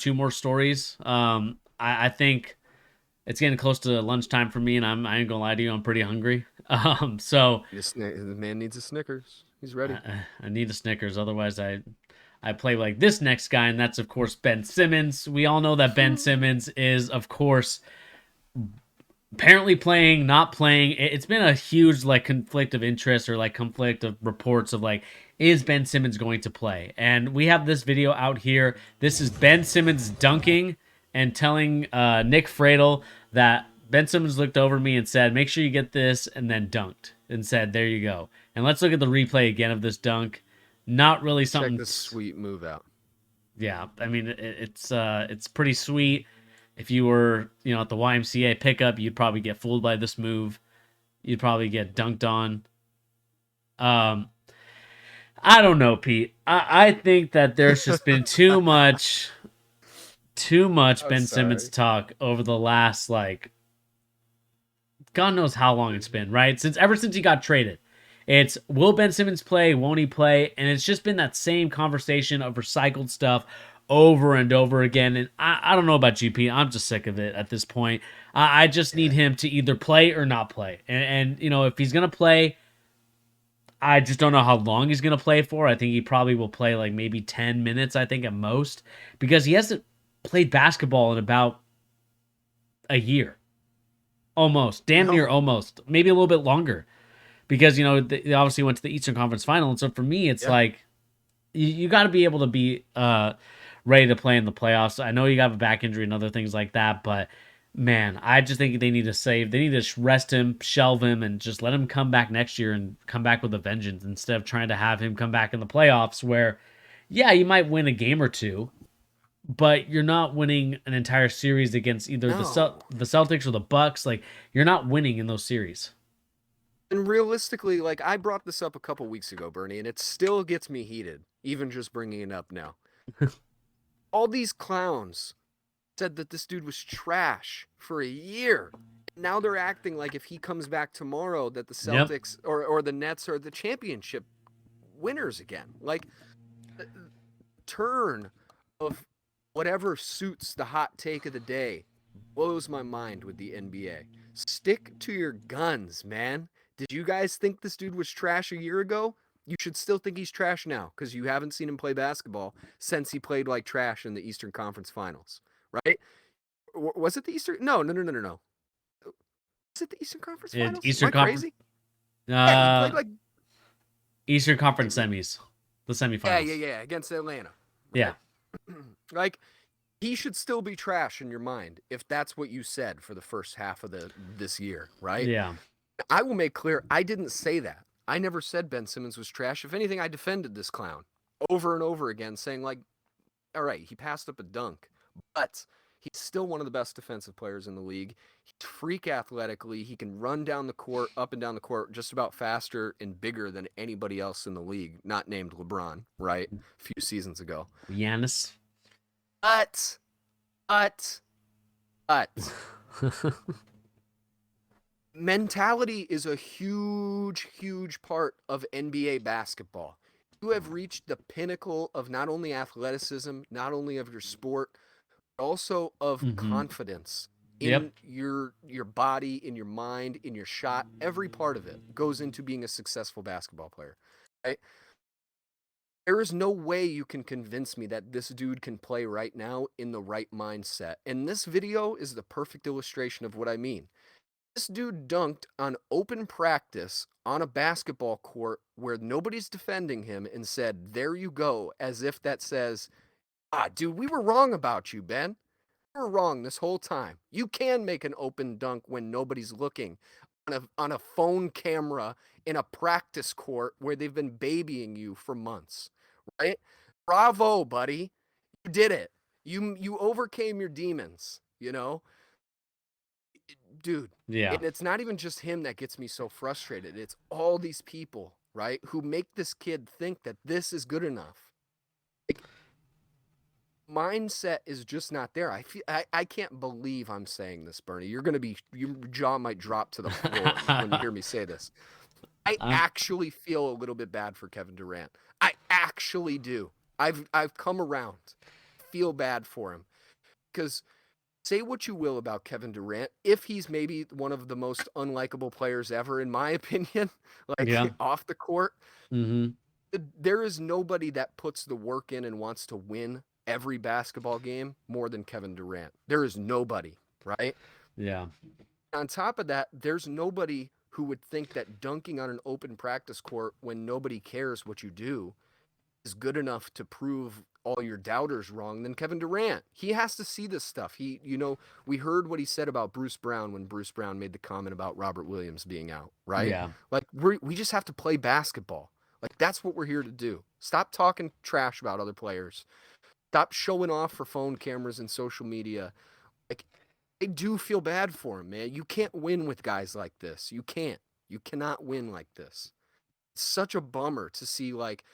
two more stories. I think it's getting close to lunchtime for me, and I ain't gonna lie to you, I'm pretty hungry. So The man needs a Snickers. He's ready. I need a Snickers, otherwise I play like this next guy, and that's of course Ben Simmons. We all know that Ben Simmons is, of course, apparently playing, not playing. It's been a huge like conflict of interest or like conflict of reports of like, is Ben Simmons going to play? And we have this video out here. This is Ben Simmons dunking and telling Nick Fradel that Ben Simmons looked over me and said, "Make sure you get this," and then dunked and said, "There you go." And let's look at the replay again of this dunk. Not really Check something. this sweet move out. Yeah, I mean it's pretty sweet. If you were at the YMCA pickup, you'd probably get fooled by this move. You'd probably get dunked on. Um, I don't know, Pete. I think that there's just been too much I'm Ben Simmons sorry. talk over the last like God knows how long it's been, right? Ever since he got traded. It's will Ben Simmons play? Won't he play? And it's just been that same conversation of recycled stuff over and over again. And I don't know about GP. I'm just sick of it at this point. I just need Yeah. him to either play or not play. And if he's gonna play, I just don't know how long he's gonna play for. I think he probably will play like maybe 10 minutes. I think at most, because he hasn't played basketball in about a year, almost, damn near, No. almost, maybe a little bit longer, because they obviously went to the Eastern Conference Final, and so for me, it's Yeah. like you got to be able to be ready to play in the playoffs. I know you have a back injury and other things like that, but man, I just think they need to save. They need to rest him, shelve him, and just let him come back next year and come back with a vengeance instead of trying to have him come back in the playoffs where, yeah, you might win a game or two, but you're not winning an entire series against either No. the Celtics or the Bucks. Like you're not winning in those series. And realistically, like I brought this up a couple weeks ago, Bernie, and it still gets me heated, even just bringing it up now. All these clowns said that this dude was trash for a year. Now they're acting like if he comes back tomorrow, that the Yep. Celtics or the Nets are the championship winners again. Like, turn of whatever suits the hot take of the day blows my mind with the NBA. Stick to your guns, man. Did you guys think this dude was trash a year ago? You should still think he's trash now because you haven't seen him play basketball since he played like trash in the Eastern Conference Finals, right? Was it the Eastern? No, no, no, no, no, no. Was it the Eastern Conference Finals? Am Eastern I Conference, crazy? Yeah, he played uh, like Eastern Conference semis, the yeah, yeah, semifinals. yeah against Atlanta, Yeah. right? Like he should still be trash in your mind if that's what you said for the first half of the this year, right? Yeah. I will make clear I didn't say that. I never said Ben Simmons was trash. If anything, I defended this clown over and over again, saying like, all right, he passed up a dunk, but he's still one of the best defensive players in the league. He's freak athletically. He can run down the court, up and down the court, just about faster and bigger than anybody else in the league, not named LeBron, right? A few seasons ago. Giannis. But, but, but, mentality is a huge, huge part of NBA basketball. You have reached the pinnacle of not only athleticism, not only of your sport, but also of Hmm. confidence Yep. in your body, in your mind, in your shot. Every part of it goes into being a successful basketball player. Right? There is no way you can convince me that this dude can play right now in the right mindset. And this video is the perfect illustration of what I mean. This dude dunked on open practice on a basketball court where nobody's defending him and said, "There you go," as if that says, "Ah, dude, we were wrong about you, Ben. We were wrong this whole time. You can make an open dunk when nobody's looking on a phone camera in a practice court where they've been babying you for months, right? Bravo, buddy. You did it. You overcame your demons, you know? Dude, Yeah. and it's not even just him that gets me so frustrated. It's all these people, right, who make this kid think that this is good enough. Like, mindset is just not there. I can't believe I'm saying this, Bernie. Your jaw might drop to the floor when you hear me say this. I I'm actually feel a little bit bad for Kevin Durant. I actually do. I've come around. Feel bad for him Because say what you will about Kevin Durant, if he's maybe one of the most unlikable players ever, in my opinion, Yeah. like off the court, Mm-hmm. there is nobody that puts the work in and wants to win every basketball game more than Kevin Durant. There is nobody, right? Yeah. On top of that, there's nobody who would think that dunking on an open practice court when nobody cares what you do is good enough to prove all your doubters wrong than Kevin Durant. He has to see this stuff. We heard what he said about Bruce Brown when Bruce Brown made the comment about Robert Williams being out, right? Yeah. Like we just have to play basketball. Like that's what we're here to do. Stop talking trash about other players. Stop showing off for phone cameras and social media. Like I do feel bad for him, man. You can't win with guys like this. You can't. You cannot win like this. It's such a bummer to see like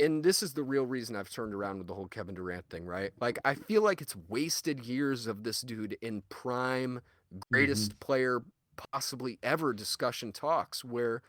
and this is the real reason I've turned around with the whole Kevin Durant thing, right? Like I feel like it's wasted years of this dude in prime Mm-hmm. greatest player possibly ever discussion talks where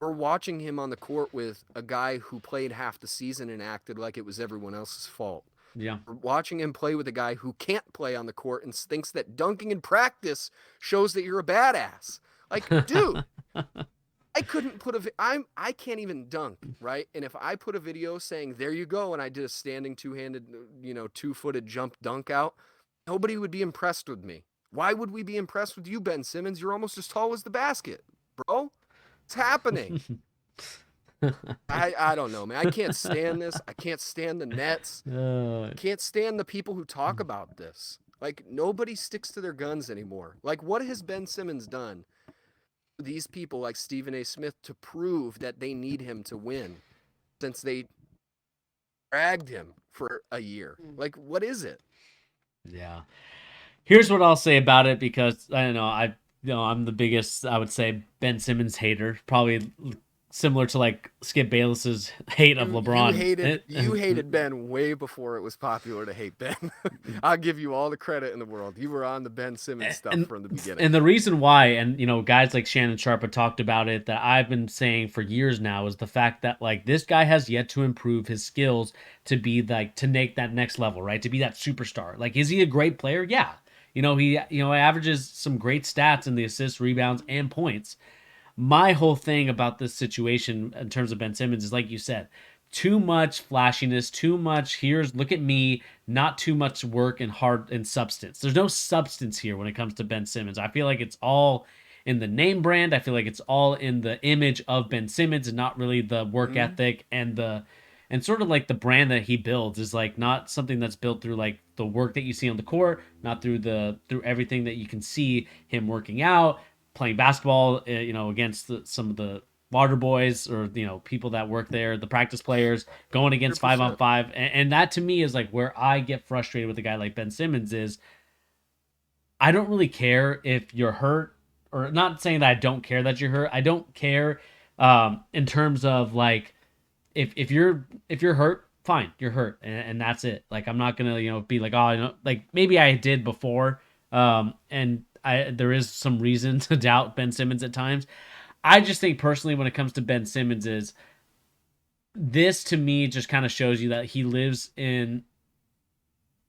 we're watching him on the court with a guy who played half the season and acted like it was everyone else's fault. Yeah. We're watching him play with a guy who can't play on the court and thinks that dunking in practice shows that you're a badass. Like, dude, I couldn't put I can't even dunk, right? And if I put a video saying there you go and I did a standing two-handed, two-footed jump dunk out, nobody would be impressed with me. Why would we be impressed with you, Ben Simmons? You're almost as tall as the basket, bro. It's happening. I don't know, man. I can't stand this. I can't stand the Nets. uh, I can't stand the people who talk about this. Like nobody sticks to their guns anymore. Like what has Ben Simmons done? These people like Stephen A. Smith to prove that they need him to win since they dragged him for a year. Like, what is it? yeah. Here's what I'll say about it because I don't know, I'm the biggest, I would say, Ben Simmons hater, probably similar to like Skip Bayless's hate of You LeBron. hated Ben way before it was popular to hate Ben. I'll give you all the credit in the world. You were on the Ben Simmons stuff and from the beginning. and the reason why, and guys like Shannon Sharp have talked about it, that I've been saying for years now, is the fact that like this guy has yet to improve his skills to be like to make that next level, right? To be that superstar. Like, is he a great player? Yeah. He averages some great stats in the assists, rebounds, and points. My whole thing about this situation in terms of Ben Simmons is, like you said, too much flashiness, too much here's look at me, not too much work and hard and substance. There's no substance here when it comes to Ben Simmons. I feel like it's all in the name brand. I feel like it's all in the image of Ben Simmons and not really the work Mm-hmm. ethic and sort of like the brand that he builds is like not something that's built through like the work that you see on the court, not through everything that you can see him working out, playing basketball, against some of the water boys or people that work there, the practice players, going against 5 on 100%. 5, and that to me is like where I get frustrated with a guy like Ben Simmons is I don't really care if you're hurt, or not saying that I don't care that you're hurt. I don't care in terms of like if you're hurt, fine, you're hurt, and that's it. Like I'm not gonna be like, oh, like maybe I did before, and there is some reason to doubt Ben Simmons at times. I just think personally when it comes to Ben Simmons is this to me just kind of shows you that he lives in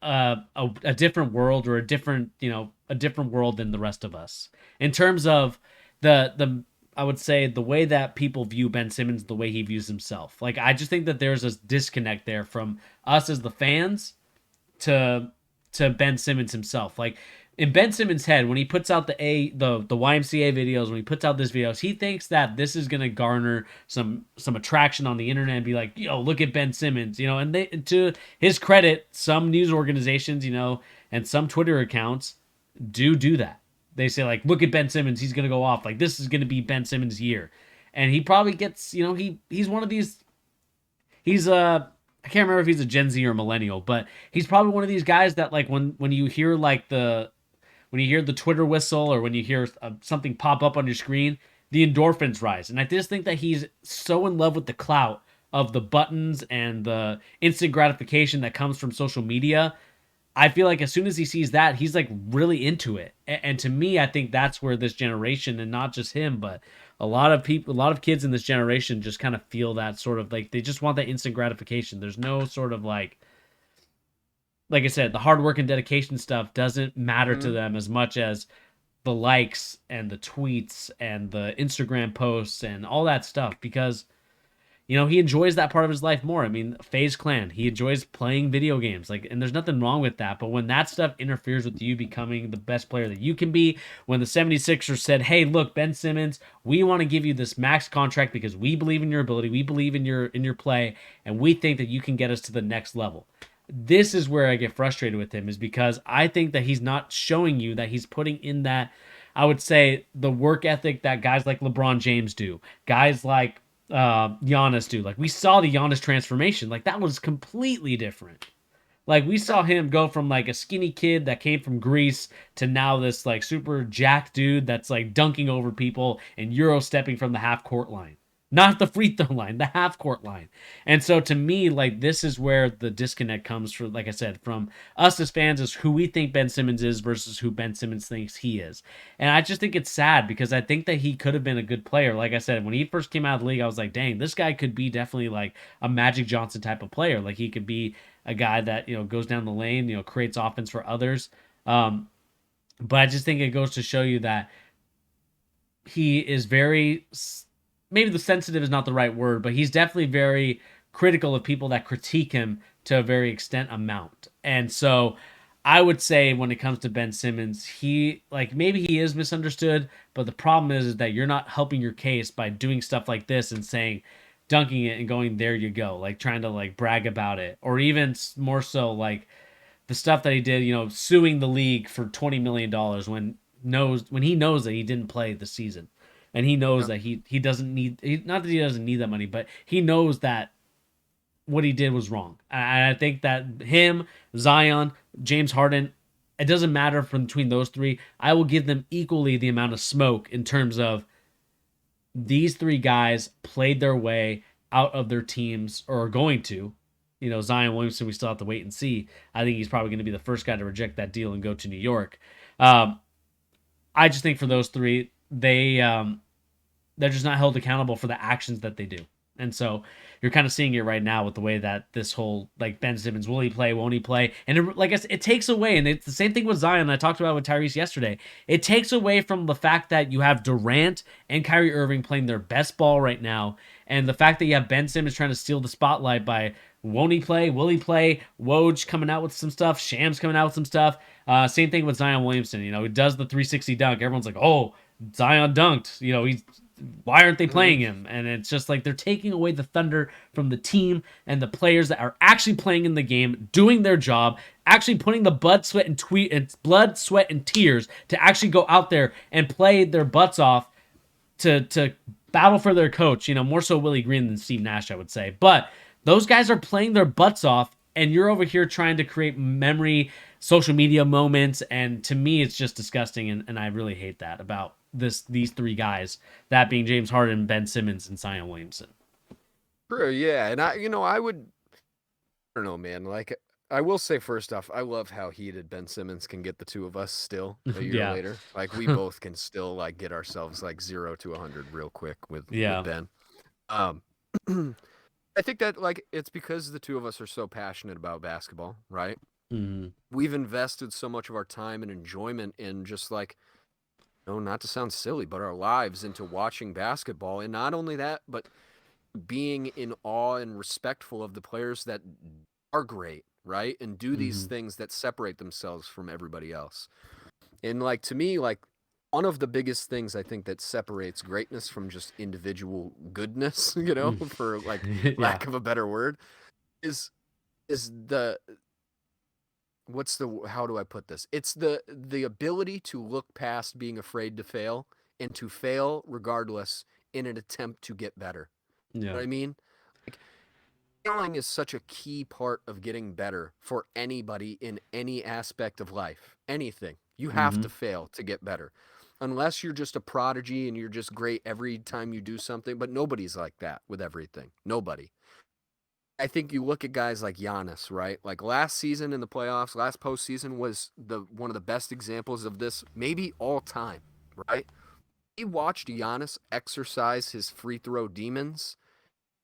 a different world, or a different world than the rest of us in terms of the I would say the way that people view Ben Simmons, the way he views himself. Like I just think that there's a disconnect there from us as the fans to Ben Simmons himself. Like in Ben Simmons' head, when he puts out the YMCA videos, when he puts out this videos, he thinks that this is gonna garner some attraction on the internet and be like, yo, look at Ben Simmons, And they, to his credit, some news organizations, and some Twitter accounts do that. They say like, look at Ben Simmons, he's gonna go off. Like this is gonna be Ben Simmons' year, and he probably gets, he's one of these. He's I can't remember if he's a Gen Z or a millennial, but he's probably one of these guys that like when you hear like when you hear the Twitter whistle, or when you hear something pop up on your screen, the endorphins rise. And I just think that he's so in love with the clout of the buttons and the instant gratification that comes from social media. I feel like as soon as he sees that, he's like really into it. And to me, I think that's where this generation, and not just him, but a lot of people, a lot of kids in this generation just kind of feel that sort of like they just want that instant gratification. There's no sort of like like I said, the hard work and dedication stuff doesn't matter to Mhm. them as much as the likes and the tweets and the Instagram posts and all that stuff because he enjoys that part of his life more. I mean, FaZe Clan, he enjoys playing video games. Like, and there's nothing wrong with that. But when that stuff interferes with you becoming the best player that you can be, when the 76ers said, hey, look, Ben Simmons, we want to give you this max contract because we believe in your ability, we believe in your play, and we think that you can get us to the next level. This is where I get frustrated with him, is because I think that he's not showing you that he's putting in that, I would say, the work ethic that guys like LeBron James do, guys like Giannis do. Like, we saw the Giannis transformation. Like, that was completely different. Like, we saw him go from like a skinny kid that came from Greece to now this like super jacked dude that's like dunking over people and Euro stepping from the half court line. Not the free throw line, the half court line. And so to me, like, this is where the disconnect comes from, like I said, from us as fans, is who we think Ben Simmons is versus who Ben Simmons thinks he is. And I just think it's sad because I think that he could have been a good player. Like I said, when he first came out of the league, I was like, dang, this guy could be definitely like a Magic Johnson type of player. Like, he could be a guy that goes down the lane, creates offense for others. But I just think it goes to show you that he is very, maybe the sensitive is not the right word, but he's definitely very critical of people that critique him to a very extent amount. And so I would say when it comes to Ben Simmons, he, like, maybe he is misunderstood, but the problem is that you're not helping your case by doing stuff like this and saying, dunking it and going, there you go, like trying to like brag about it, or even more so like the stuff that he did, suing the league for $20 million when he knows that he didn't play the season, and he knows Yeah. that he doesn't need, not that he doesn't need that money, but he knows that what he did was wrong. And I think that him, Zion, James Harden, it doesn't matter from between those three. I will give them equally the amount of smoke in terms of these three guys played their way out of their teams, or are going to. Zion Williamson, we still have to wait and see. I think he's probably going to be the first guy to reject that deal and go to New York. I just think for those three, they're just not held accountable for the actions that they do. And so you're kind of seeing it right now with the way that this whole, like, Ben Simmons, will he play, won't he play? And like I said, it takes away, and it's the same thing with Zion. I talked about with Tyrese yesterday. It takes away from the fact that you have Durant and Kyrie Irving playing their best ball right now, and the fact that you have Ben Simmons trying to steal the spotlight by, won't he play, will he play? Woj coming out with some stuff, Shams coming out with some stuff. Same thing with Zion Williamson. He does the 360 dunk. Everyone's like, oh, Zion dunked. Why aren't they playing him? And it's just like they're taking away the thunder from the team and the players that are actually playing in the game, doing their job, actually putting the blood, sweat, and tears to actually go out there and play their butts off to battle for their coach. More so Willie Green than Steve Nash, I would say. But those guys are playing their butts off, and you're over here trying to create memory, social media moments, and to me, it's just disgusting, and I really hate that about these three guys, that being James Harden, Ben Simmons, and Zion Williamson. True, yeah. And I don't know, man. Like, I will say first off, I love how heated Ben Simmons can get the two of us still a year Yeah. later. Like, we both can still like get ourselves like 0 to 100 real quick with Yeah. Ben. Um, I think that like it's because the two of us are so passionate about basketball, right? Mm-hmm. We've invested so much of our time and enjoyment in just like, not to sound silly, but our lives into watching basketball. And not only that, but being in awe and respectful of the players that are great, right? And do these Mm-hmm. things that separate themselves from everybody else. And like to me, like one of the biggest things I think that separates greatness from just individual goodness, for like Yeah. lack of a better word, is the what's the how do I put this? It's the ability to look past being afraid to fail and to fail regardless in an attempt to get better. You know Yeah. what I mean? Like failing is such a key part of getting better for anybody in any aspect of life. Anything. You have Mm-hmm. to fail to get better. Unless you're just a prodigy and you're just great every time you do something, but nobody's like that with everything. Nobody. I think you look at guys like Giannis, right? Like last season in the playoffs, last postseason was the one of the best examples of this, maybe all time, right? We watched Giannis exercise his free throw demons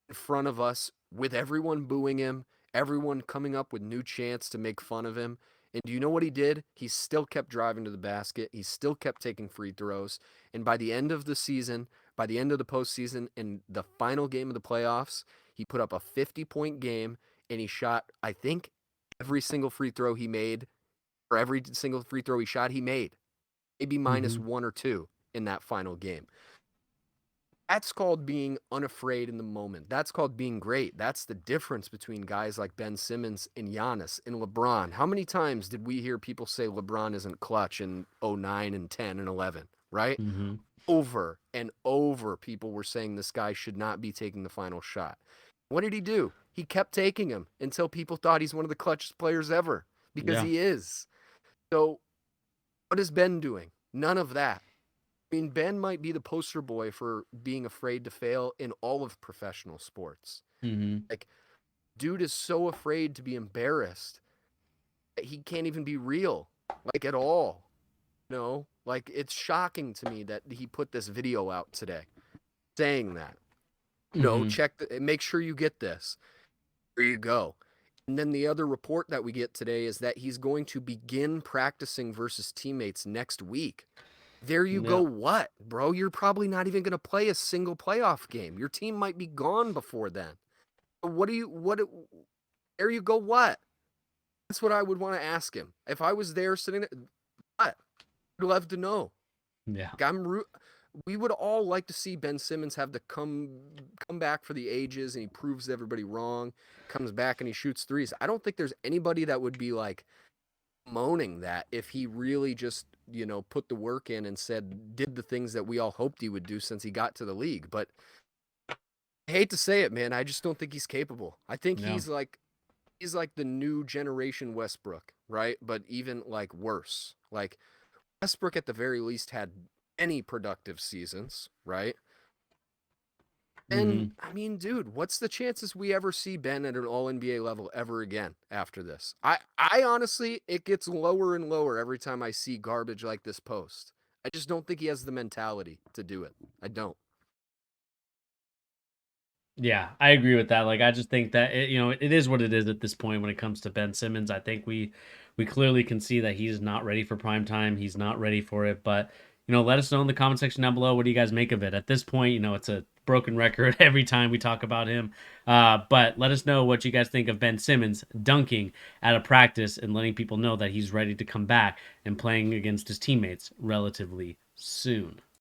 in front of us with everyone booing him, everyone coming up with new chants to make fun of him. And do you know what he did? He still kept driving to the basket. He still kept taking free throws. And by the end of the season, by the end of the postseason, in the final game of the playoffs, he put up a 50-point game and he shot, I think, every single free throw he made, or every single free throw he shot, he made. Maybe minus Mm-hmm. one or two in that final game. That's called being unafraid in the moment. That's called being great. That's the difference between guys like Ben Simmons and Giannis and LeBron. How many times did we hear people say LeBron isn't clutch in '09 and 10 and 11, right? Mm-hmm. Over and over, people were saying this guy should not be taking the final shot. What did he do? He kept taking them until people thought he's one of the clutchest players ever, because Yeah. he is. So, what is Ben doing? None of that. I mean, Ben might be the poster boy for being afraid to fail in all of professional sports. Mm-hmm. Like, dude is so afraid to be embarrassed that he can't even be real, like at all. Like it's shocking to me that he put this video out today saying that. Mm-hmm. Make sure you get this. There you go. And then the other report that we get today is that he's going to begin practicing versus teammates next week. There you go. Yeah. What, bro? You're probably not even going to play a single playoff game. Your team might be gone before then. There you go. What? That's what I would want to ask him. If I was there sitting there, what? I'd love to know. Yeah. Like, we would all like to see Ben Simmons have to come back for the ages and he proves everybody wrong, comes back and he shoots threes. I don't think there's anybody that would be like moaning that if he really just, put the work in and did the things that we all hoped he would do since he got to the league. But I hate to say it, man, I just don't think he's capable. I think Yeah. he's like the new generation Westbrook, right? But even like worse. Like Westbrook at the very least had any productive seasons, right? And Mm-hmm. I mean, dude, what's the chances we ever see Ben at an all NBA level ever again after this? I honestly, it gets lower and lower every time I see garbage like this post. I just don't think he has the mentality to do it. I don't. Yeah, I agree with that. Like, I just think that it is what it is at this point when it comes to Ben Simmons. I think we clearly can see that he's not ready for prime time. He's not ready for it. But let us know in the comment section down below. What do you guys make of it? At this point, it's a broken record every time we talk about him. But let us know what you guys think of Ben Simmons dunking at a practice and letting people know that he's ready to come back and playing against his teammates relatively soon.